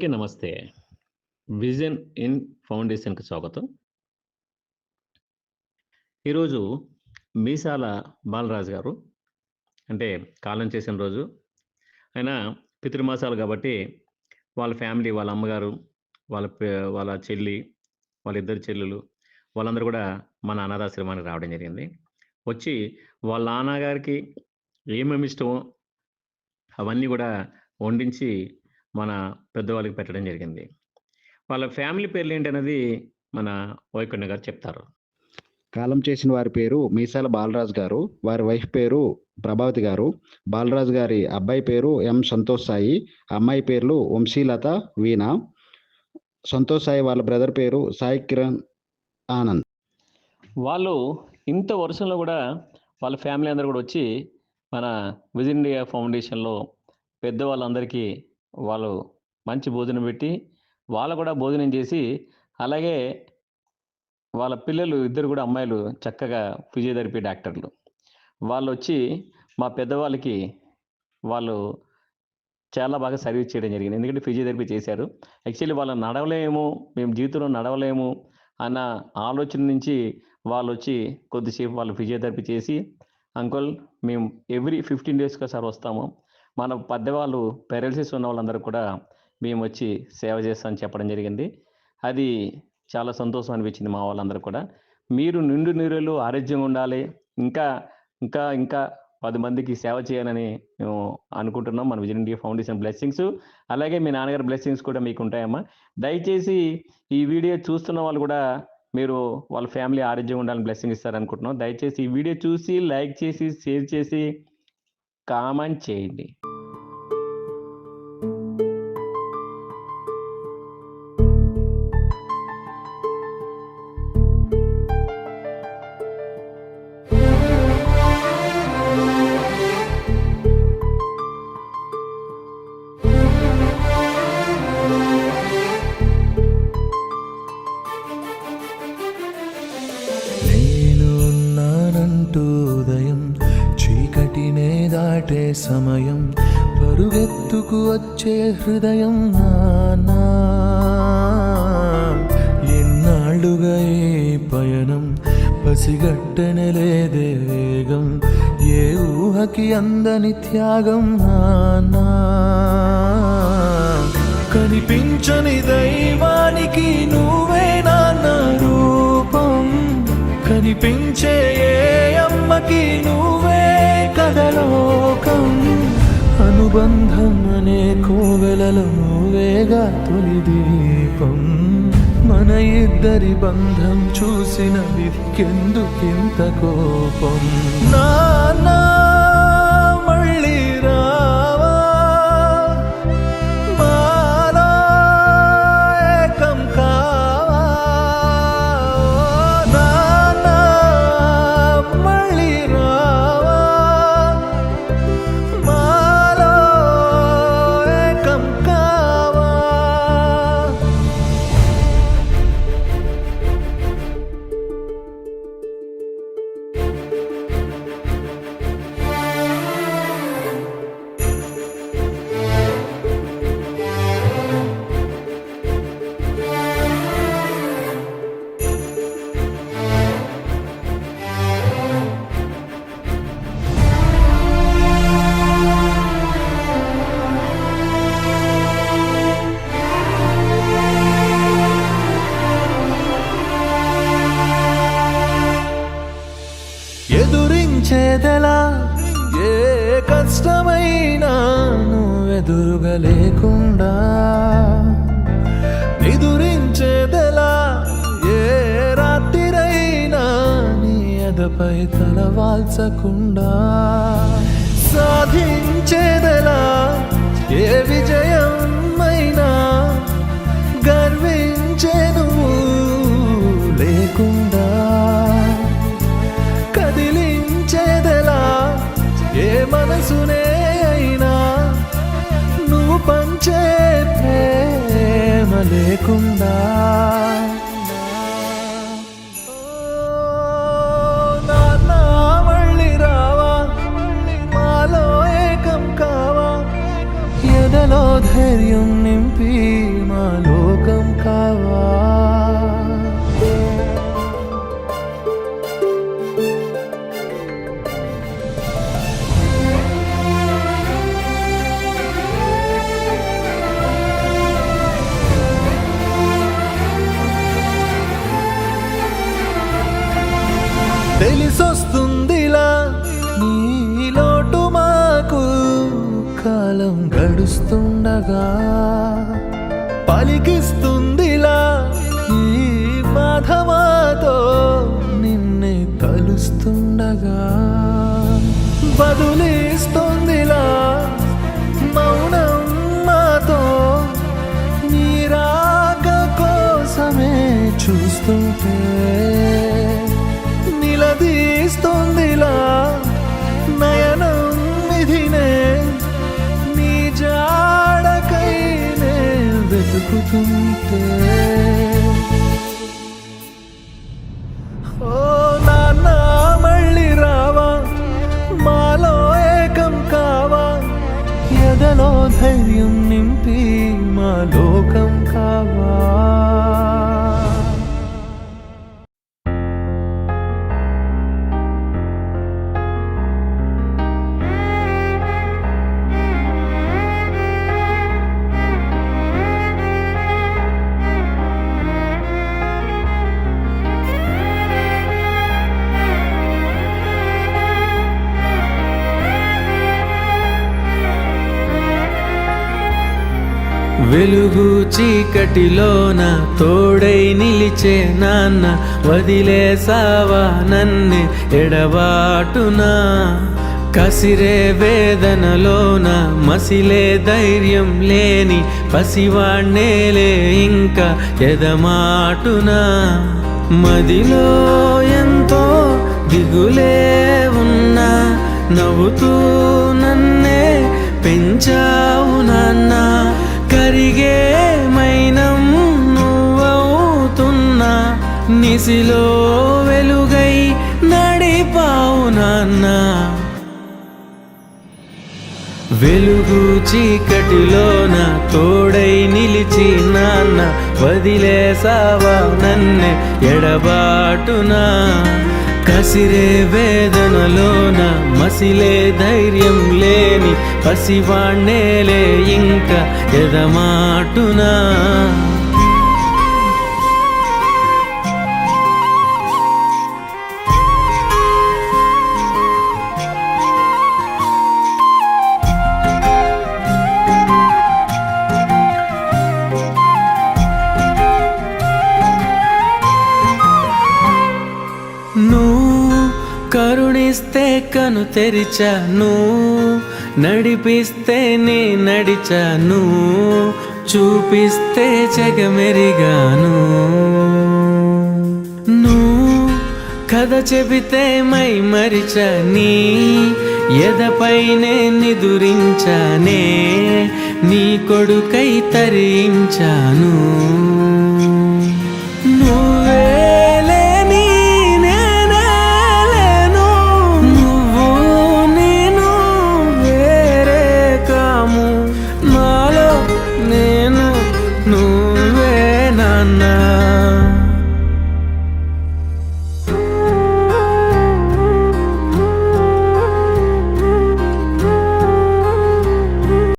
అందరికీ నమస్తే. Vision in ఫౌండేషన్‌కి స్వాగతం. ఈరోజు మీసాల బాలరాజు గారు అంటే కాలం చేసిన రోజు. ఆయన పితృమాసాలు కాబట్టి వాళ్ళ ఫ్యామిలీ, వాళ్ళ అమ్మగారు, వాళ్ళ చెల్లి, వాళ్ళిద్దరు చెల్లెలు వాళ్ళందరూ కూడా మన అనాథాశ్రమానికి రావడం జరిగింది. వచ్చి వాళ్ళ నాన్నగారికి ఏమేమి ఇష్టమో అవన్నీ కూడా వండించి మన పెద్దవాళ్ళకి పెట్టడం జరిగింది. వాళ్ళ ఫ్యామిలీ పేర్లేంటనేది మన వైకుంఠ గారు చెప్తారు. కాలం చేసిన వారి పేరు మీసాల బాలరాజు గారు, వారి వైఫ్ పేరు ప్రభావతి గారు. బాలరాజు గారి అబ్బాయి పేరు ఎం సంతోష్ సాయి, అమ్మాయి పేర్లు వంశీలత, వీణ. సంతోష్ సాయి వాళ్ళ బ్రదర్ పేరు సాయి కిరణ్ ఆనంద్. వాళ్ళు ఇంత వర్షంలో కూడా వాళ్ళ ఫ్యామిలీ అందరూ కూడా వచ్చి మన విజన్ ఇండియా ఫౌండేషన్‌లో పెద్దవాళ్ళందరికీ వాళ్ళు మంచి భోజనం పెట్టి, వాళ్ళు కూడా భోజనం చేసి, అలాగే వాళ్ళ పిల్లలు ఇద్దరు కూడా అమ్మాయిలు చక్కగా ఫిజియోథెరపీ డాక్టర్లు. వాళ్ళొచ్చి మా పెద్దవాళ్ళకి వాళ్ళు చాలా బాగా సర్వీస్ చేయడం జరిగింది. ఎందుకంటే ఫిజియోథెరపీ చేశారు. యాక్చువల్లీ వాళ్ళు నడవలేము, మేము జీవితంలో నడవలేము అన్న ఆలోచన నుంచి వాళ్ళొచ్చి కొద్దిసేపు వాళ్ళు ఫిజియోథెరపీ చేసి, అంకుల్ మేము ఎవ్రీ 15 డేస్‌కి ఒకసారి వస్తాము. మన పెద్దవాళ్ళు పారాలిసిస్ ఉన్న వాళ్ళందరూ కూడా మేము వచ్చి సేవ చేస్తామని చెప్పడం జరిగింది. అది చాలా సంతోషం అనిపించింది మా వాళ్ళందరూ కూడా. మీరు నిండు నూరేళ్ళు ఆరోగ్యంగా ఉండాలి. ఇంకా, ఇంకా, ఇంకా 10 మందికి సేవ చేయాలని మేము అనుకుంటున్నాం. మన విజన్ ఇండియా ఫౌండేషన్ బ్లెస్సింగ్స్, అలాగే మీ నాన్నగారి బ్లెస్సింగ్స్ కూడా మీకు ఉంటాయమ్మా. దయచేసి ఈ వీడియో చూస్తున్న వాళ్ళు కూడా మీరు వాళ్ళ ఫ్యామిలీ ఆరోగ్యంగా ఉండాలని బ్లెస్సింగ్ ఇస్తారనుకుంటున్నాం. దయచేసి ఈ వీడియో చూసి, లైక్ చేసి, షేర్ చేసి, కామెంట్ చేయండి. ఉదయం చీకటినే దాటే సమయం, పరుగెత్తుకు వచ్చే హృదయం నానా. ఎన్నాళ్ళుగా ఈ పయనం, పసిగట్టనలేదే వేగం, ఏ ఊహకి అందని త్యాగం నానా. కనిపించని దైవానికి నువ్వే నాన్న రూపం, కనిపించే ఏ అమ్మకి నువ్వే కథలోకం. అనుబంధం అనే కోవెలలో నువ్వేగా తొలి దీపం. మన ఇద్దరి బంధం చూసిన వికెందుకింత కోపం. నాన్నా మళ్ళీ రావా, మాలో ఏకం కావా. నాన్నా మళ్ళీ రావా, మాలో ఏకం కావా. ఎదురించేదెలా ఏ కష్టమైనా నువ్వెదురుగా లేకుండా, ఎదురించేదెలా ఏ రాత్రిరైనా నీ ఎదపై తలవాల్చకుండా, సాధించేదెలా ఏ విజయమైనా గర్వించే నువ్వు లేకుండా, కదిలించేదెలా ఏ మనసునే అయినా నువ్వు పంచే ప్రేమ లేకుండా. నాన్న మళ్ళీ రావా, మాలో ఏకం కావా. ఎదలో ధైర్యం నింపి మా లోకం కావా. తెలిసొస్తుందిలా నీ లోటు మాకు, కాలం గడుస్తుండగా పలికిస్తుందిలా ఈ బాధ మాతో, నిన్నే తలుస్తుండగా బదులిస్తుందిలా మౌనం మాతో, నీ రాక కోసమే చూస్తుంటే నిలదీస్తుందిలా నయనం విధినే, నీ జాడకైనే వెతుకుతుంటే. ఓ నాన్న మళ్ళీ రావా, మాలో ఏకం కావా, ఎదలో ధైర్యం నింపి మా లోకం కావా. వెలుగు చీకటిలోన తోడై నిలిచే నాన్న, వదిలేసావా నన్నే ఎడబాటునా. కసిరే వేదనలోన మసిలే ధైర్యం లేని పసివాణ్ణేలే ఇంకా ఎదమాటునా. మదిలో ఎంతో దిగులే ఉన్నా, నవ్వుతూ నన్నే పెంచావు నాన్న. కరిగే మైనం నువ్వవుతున్నా, నిసిలో వెలుగై నడిపావు నాన్న. వెలుగు చీకటిలోన తోడై నిలిచి నాన్న, వదిలేసావా నన్నే ఎడబాటునా. కసిరే వేదనలోన మసిలే ధైర్యం లేని పసివాణ్ణేలే ఇంకా ఎదమాటునా. కరుణిస్తే కను తెరిచాను, నడిపిస్తే నే నడిచాను, చూపిస్తే జగమెరిగాను. నువ్వు కథ చెబితే మై మరిచని, ఎదపైనే నిదురించానే, నీ కొడుకై తరించాను. నువ్వే నాన్న.